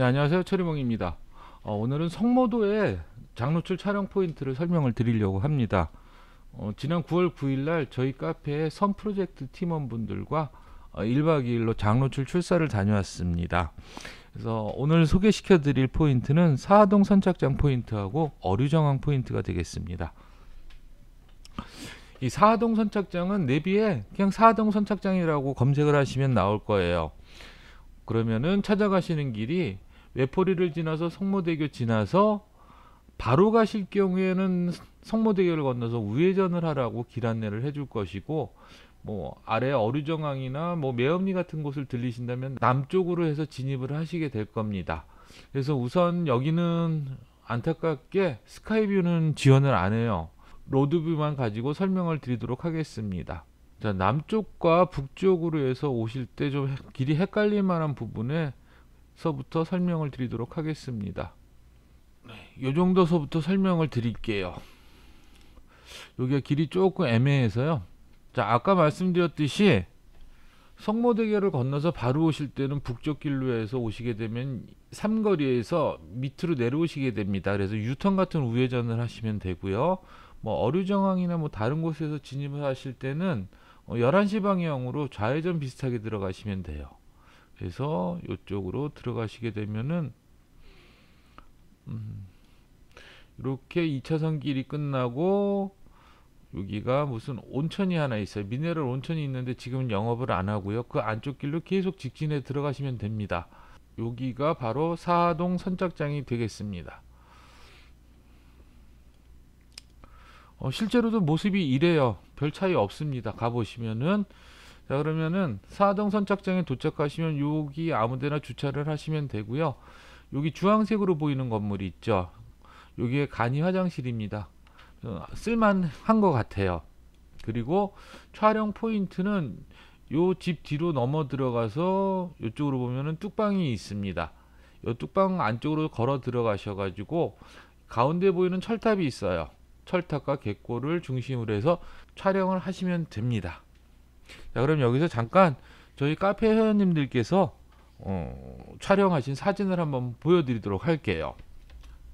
네, 안녕하세요. 철이몽입니다. 오늘은 성모도의 장노출 촬영 포인트를 설명을 드리려고 합니다. 지난 9월 9일 날 저희 카페에 선 프로젝트 팀원분들과 1박 2일로 장노출 출사를 다녀왔습니다. 그래서 오늘 소개시켜 드릴 포인트는 사하동 선착장 포인트하고 어류정황 포인트가 되겠습니다. 이 사하동 선착장은 내비에 그냥 사하동 선착장이라고 검색을 하시면 나올 거예요. 그러면은 찾아가시는 길이 외포리를 지나서 성모대교 지나서 바로 가실 경우에는 성모대교를 건너서 우회전을 하라고 길 안내를 해줄 것이고, 뭐 아래 어류정항이나 뭐 매엄리 같은 곳을 들리신다면 남쪽으로 해서 진입을 하시게 될 겁니다. 그래서 우선 여기는 안타깝게 스카이뷰는 지원을 안 해요. 로드뷰만 가지고 설명을 드리도록 하겠습니다. 자, 남쪽과 북쪽으로 해서 오실 때 좀 길이 헷갈릴 만한 부분에서부터 설명을 드리도록 하겠습니다. 이 정도서부터 설명을 드릴게요. 여기가 길이 조금 애매해서요. 자, 아까 말씀드렸듯이 성모대교를 건너서 바로 오실 때는 북쪽 길로 해서 오시게 되면 삼거리에서 밑으로 내려오시게 됩니다. 그래서 유턴 같은 우회전을 하시면 되고요. 뭐 어류정항이나 뭐 다른 곳에서 진입을 하실 때는 11시 방향으로 좌회전 비슷하게 들어가시면 돼요. 그래서 이쪽으로 들어가시게 되면은 이렇게 2차선 길이 끝나고 여기가 무슨 온천이 하나 있어요. 미네랄 온천이 있는데 지금은 영업을 안 하고요. 그 안쪽 길로 계속 직진해 들어가시면 됩니다. 여기가 바로 사하동 선착장이 되겠습니다. 실제로도 모습이 이래요. 별 차이 없습니다. 가보시면은. 자, 그러면은 사하동 선착장에 도착하시면 여기 아무데나 주차를 하시면 되고요. 여기 주황색으로 보이는 건물이 있죠. 여기에 간이 화장실입니다. 쓸만한 것 같아요. 그리고 촬영 포인트는 요 집 뒤로 넘어 들어가서 이쪽으로 보면은 뚝방이 있습니다. 요 뚝방 안쪽으로 걸어 들어가셔가지고 가운데 보이는 철탑이 있어요. 철탑과 갯골을 중심으로 해서 촬영을 하시면 됩니다. 자, 그럼 여기서 잠깐 저희 카페 회원님들께서 촬영하신 사진을 한번 보여드리도록 할게요.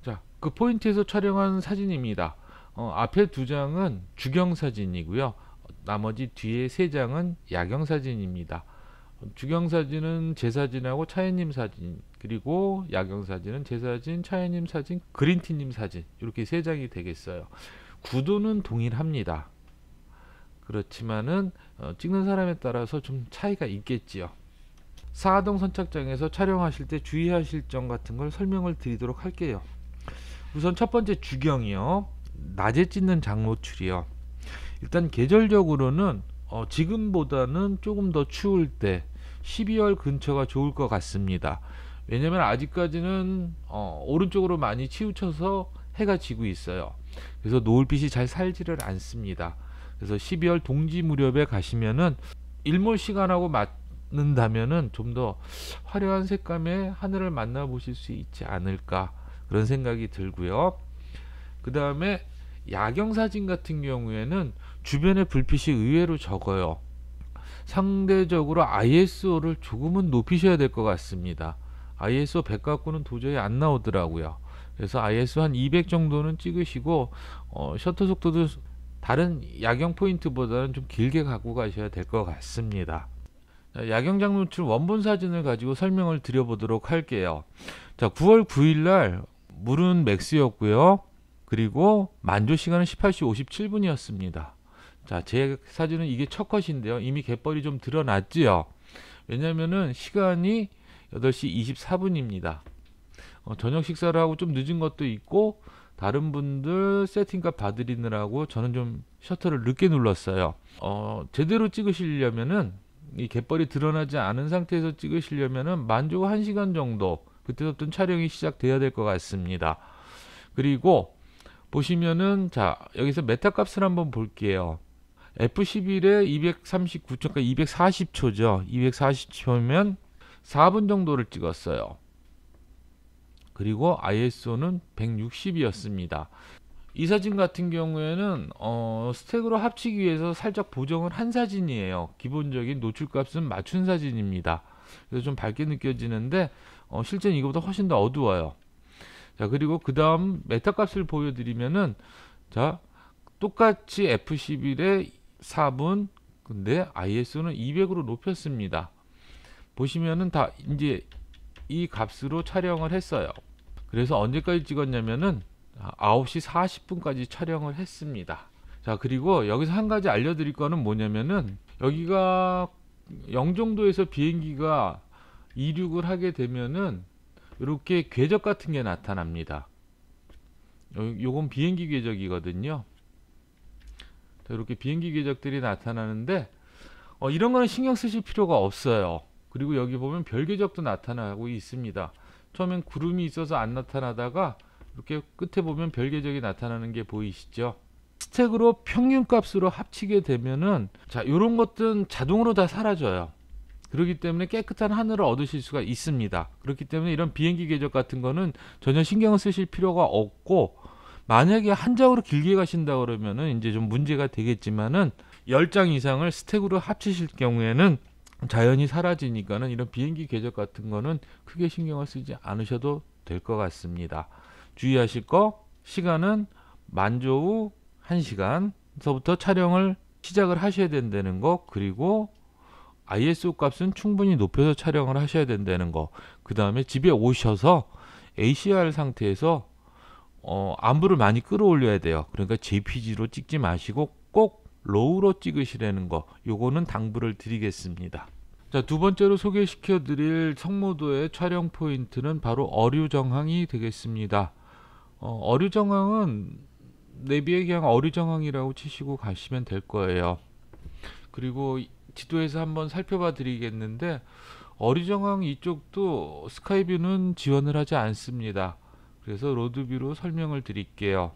자, 그 포인트에서 촬영한 사진입니다. 앞에 2장은 주경 사진이고요. 나머지 뒤에 3장은 야경 사진입니다. 주경 사진은 제 사진하고 차이님 사진, 그리고 야경 사진은 제 사진, 차이님 사진, 그린티님 사진, 이렇게 3장이 되겠어요. 구도는 동일합니다. 그렇지만은 찍는 사람에 따라서 좀 차이가 있겠지요. 사하동 선착장에서 촬영하실 때 주의하실 점 같은 걸 설명을 드리도록 할게요. 우선 첫 번째 주경이요. 낮에 찍는 장노출이요. 일단 계절적으로는 지금보다는 조금 더 추울 때 12월 근처가 좋을 것 같습니다. 왜냐면 아직까지는 오른쪽으로 많이 치우쳐서 해가 지고 있어요. 그래서 노을빛이 잘 살지를 않습니다. 그래서 12월 동지 무렵에 가시면은 일몰 시간하고 맞는다면은 좀 더 화려한 색감의 하늘을 만나보실 수 있지 않을까, 그런 생각이 들고요. 그 다음에 야경 사진 같은 경우에는 주변에 불빛이 의외로 적어요. 상대적으로 ISO를 조금은 높이셔야 될 것 같습니다. ISO 100 갖고는 도저히 안 나오더라고요. 그래서 ISO 한 200 정도는 찍으시고 셔터 속도도 다른 야경 포인트보다는 좀 길게 갖고 가셔야 될 것 같습니다. 자, 야경 장노출 원본 사진을 가지고 설명을 드려보도록 할게요. 자, 9월 9일 날 물은 맥스였고요. 그리고 만조 시간은 18시 57분이었습니다. 자, 제 사진은 이게 첫 컷인데요. 이미 갯벌이 좀 드러났지요. 왜냐면은 시간이 8시 24분입니다. 저녁 식사를 하고 좀 늦은 것도 있고, 다른 분들 세팅값 봐드리느라고 저는 좀 셔터를 늦게 눌렀어요. 제대로 찍으시려면은 이 갯벌이 드러나지 않은 상태에서 찍으시려면은 만조 1시간 정도, 그때부터 촬영이 시작돼야 될 것 같습니다. 그리고 보시면은, 자, 여기서 메타 값을 한번 볼게요. F11에 239초, 그러니까 240초죠. 240초면 4분 정도를 찍었어요. 그리고 ISO는 160이었습니다. 이 사진 같은 경우에는 스택으로 합치기 위해서 살짝 보정을 한 사진이에요. 기본적인 노출값은 맞춘 사진입니다. 그래서 좀 밝게 느껴지는데 실제는 이거보다 훨씬 더 어두워요. 자, 그리고 그 다음 메타 값을 보여드리면은, 자, 똑같이 F11의 4분, 근데 ISO는 200으로 높였습니다. 보시면은 다 이제 이 값으로 촬영을 했어요. 그래서 언제까지 찍었냐면은 9시 40분까지 촬영을 했습니다. 자, 그리고 여기서 한 가지 알려드릴 거는 뭐냐면은, 여기가 영종도에서 비행기가 이륙을 하게 되면은 이렇게 궤적 같은 게 나타납니다. 요건 비행기 궤적이거든요. 자, 이렇게 비행기 궤적들이 나타나는데 이런 거는 신경 쓰실 필요가 없어요. 그리고 여기 보면 별 궤적도 나타나고 있습니다. 처음엔 구름이 있어서 안 나타나다가 이렇게 끝에 보면 별 궤적이 나타나는 게 보이시죠? 스택으로 평균값으로 합치게 되면은, 자, 요런 것들은 자동으로 다 사라져요. 그렇기 때문에 깨끗한 하늘을 얻으실 수가 있습니다. 그렇기 때문에 이런 비행기 궤적 같은 거는 전혀 신경을 쓰실 필요가 없고, 만약에 한 장으로 길게 가신다 그러면은 이제 좀 문제가 되겠지만은 10장 이상을 스택으로 합치실 경우에는 자연히 사라지니까는 이런 비행기 궤적 같은 거는 크게 신경을 쓰지 않으셔도 될 것 같습니다. 주의하실 거, 시간은 만조 후 1시간서부터 촬영을 시작을 하셔야 된다는 거, 그리고 ISO 값은 충분히 높여서 촬영을 하셔야 된다는 거, 그 다음에 집에 오셔서 ACR 상태에서 안부를 많이 끌어올려야 돼요. 그러니까 JPG로 찍지 마시고 꼭 로우로 찍으시라는 거, 요거는 당부를 드리겠습니다. 자, 두 번째로 소개시켜 드릴 성모도의 촬영 포인트는 바로 어류 정황이 되겠습니다. 어류 정황은 내비에 그냥 어류 정황이라고 치시고 가시면 될 거예요. 그리고 지도에서 한번 살펴봐 드리겠는데, 어류 정황 이쪽도 스카이뷰는 지원을 하지 않습니다. 그래서 로드뷰로 설명을 드릴게요.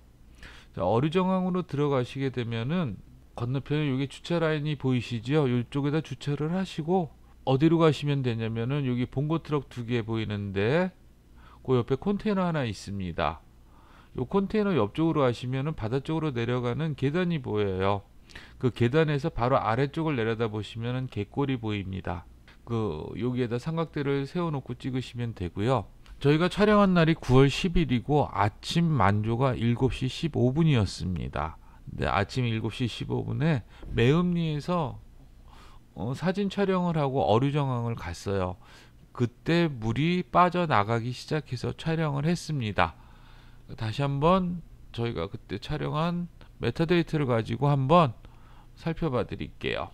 자, 어류 정황으로 들어가시게 되면은 건너편에 여기 주차 라인이 보이시죠? 이쪽에다 주차를 하시고 어디로 가시면 되냐면은, 여기 봉고 트럭 2개 보이는데 그 옆에 컨테이너 하나 있습니다. 요 컨테이너 옆쪽으로 가시면은 바다 쪽으로 내려가는 계단이 보여요. 그 계단에서 바로 아래쪽을 내려다 보시면은 갯골이 보입니다. 여기에다 삼각대를 세워놓고 찍으시면 되고요. 저희가 촬영한 날이 9월 10일이고 아침 만조가 7시 15분이었습니다. 근데 아침 7시 15분에 매음리에서 사진 촬영을 하고 어류 정황을 갔어요. 그때 물이 빠져나가기 시작해서 촬영을 했습니다. 다시 한번 저희가 그때 촬영한 메타데이터를 가지고 한번 살펴봐 드릴게요.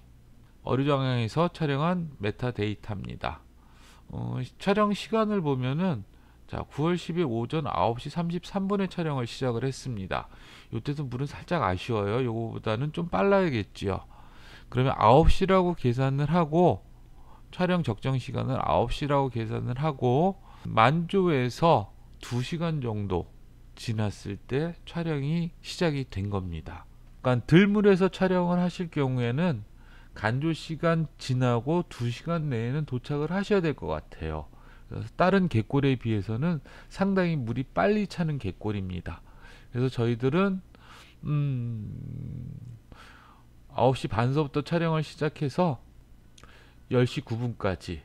어류 정황에서 촬영한 메타데이터입니다. 촬영 시간을 보면은, 자, 9월 10일 오전 9시 33분에 촬영을 시작을 했습니다. 이때도 물은 살짝 아쉬워요. 요거보다는 좀 빨라야겠지요. 그러면 9시라고 계산을 하고, 촬영 적정 시간을 9시라고 계산을 하고, 만조에서 2시간 정도 지났을 때 촬영이 시작이 된 겁니다. 그러니까 들물에서 촬영을 하실 경우에는 간조 시간 지나고 2시간 내에는 도착을 하셔야 될 것 같아요. 그래서 다른 갯골에 비해서는 상당히 물이 빨리 차는 갯골입니다. 그래서 저희들은 9시 반서부터 촬영을 시작해서 10시 9분까지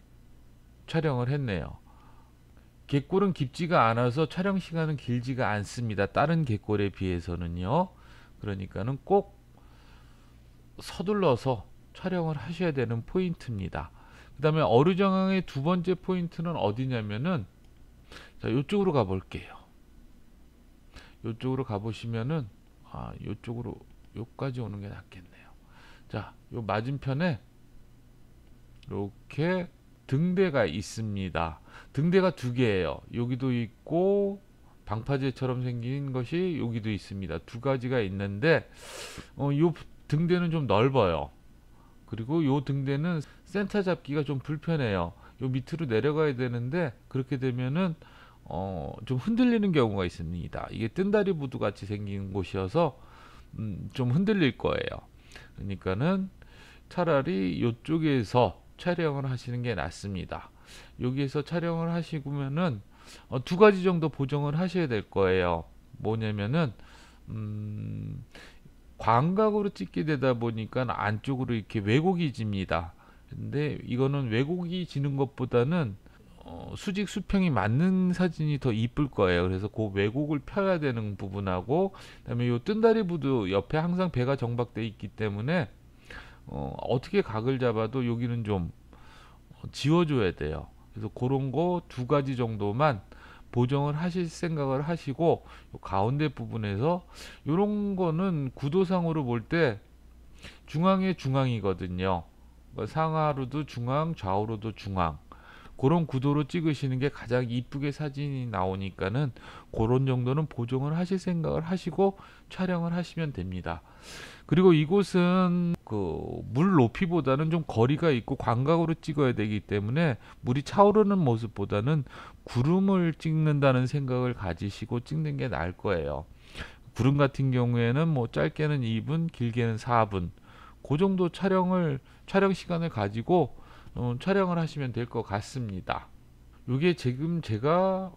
촬영을 했네요. 갯골은 깊지가 않아서 촬영 시간은 길지가 않습니다. 다른 갯골에 비해서는요. 그러니까는 꼭 서둘러서 촬영을 하셔야 되는 포인트입니다. 그 다음에 어류 정황의 두 번째 포인트는 어디냐면은, 자, 요쪽으로 가 볼게요. 요쪽으로 가 보시면은, 요쪽으로, 요까지 오는 게 낫겠네요. 자, 요 맞은편에 이렇게 등대가 있습니다. 등대가 2개예요. 여기도 있고 방파제처럼 생긴 것이 여기도 있습니다. 2가지가 있는데 요 등대는 좀 넓어요. 그리고 요 등대는 센터 잡기가 좀 불편해요. 요 밑으로 내려가야 되는데 그렇게 되면은 좀 흔들리는 경우가 있습니다. 이게 뜬다리 부두 같이 생긴 곳이어서 좀 흔들릴 거예요. 그러니까는 차라리 요쪽에서 촬영을 하시는 게 낫습니다. 여기에서 촬영을 하시면은 2가지 정도 보정을 하셔야 될 거예요. 뭐냐면은 광각으로 찍게 되다 보니까 안쪽으로 이렇게 왜곡이 집니다. 근데 이거는 왜곡이 지는 것보다는 수직 수평이 맞는 사진이 더 이쁠 거예요. 그래서 그 왜곡을 펴야 되는 부분하고, 그다음에 요 뜬다리부도 옆에 항상 배가 정박돼 있기 때문에 어떻게 각을 잡아도 여기는 좀 지워줘야 돼요. 그래서 그런 거 두 가지 정도만 보정을 하실 생각을 하시고, 요 가운데 부분에서 요런 거는 구도상으로 볼 때 중앙에 중앙이거든요. 그러니까 상하로도 중앙, 좌우로도 중앙. 그런 구도로 찍으시는 게 가장 이쁘게 사진이 나오니까는 그런 정도는 보정을 하실 생각을 하시고 촬영을 하시면 됩니다. 그리고 이곳은 그 물 높이보다는 좀 거리가 있고 광각으로 찍어야 되기 때문에 물이 차오르는 모습보다는 구름을 찍는다는 생각을 가지시고 찍는 게 나을 거예요. 구름 같은 경우에는 뭐 짧게는 2분, 길게는 4분. 그 정도 촬영 시간을 가지고 촬영을 하시면 될 것 같습니다. 이게 지금 제가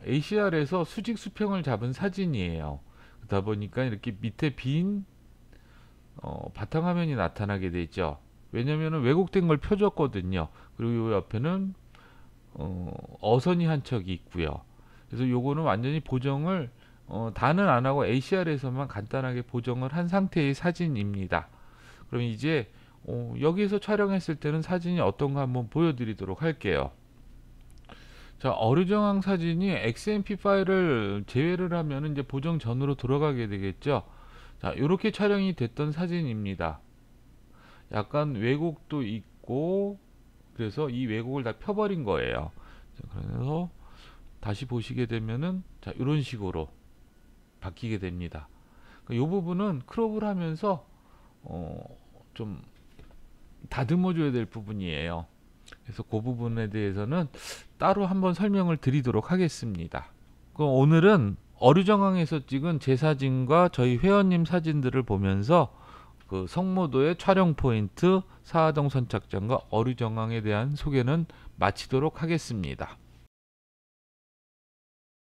ACR에서 수직 수평을 잡은 사진이에요. 그러다 보니까 이렇게 밑에 빈 바탕화면이 나타나게 되죠. 왜냐면은 왜곡된 걸 펴줬거든요. 그리고 요 옆에는 어선이 한 척이 있고요. 그래서 요거는 완전히 보정을 다는 안 하고 ACR에서만 간단하게 보정을 한 상태의 사진입니다. 그럼 이제 여기서 촬영했을 때는 사진이 어떤가 한번 보여드리도록 할게요. 자, 어류정황 사진이 XMP 파일을 제외를 하면 이제 보정 전으로 들어가게 되겠죠. 자, 이렇게 촬영이 됐던 사진입니다. 약간 왜곡도 있고, 그래서 이 왜곡을 다 펴버린 거예요. 자, 그래서 다시 보시게 되면은 자, 이런 식으로 바뀌게 됩니다. 이 부분은 크롭을 하면서 좀 다듬어 줘야 될 부분이에요. 그래서 그 부분에 대해서는 따로 한번 설명을 드리도록 하겠습니다. 그럼 오늘은 어류정황에서 찍은 제 사진과 저희 회원님 사진들을 보면서 그 성모도의 촬영 포인트, 사하동 선착장과 어류정황에 대한 소개는 마치도록 하겠습니다.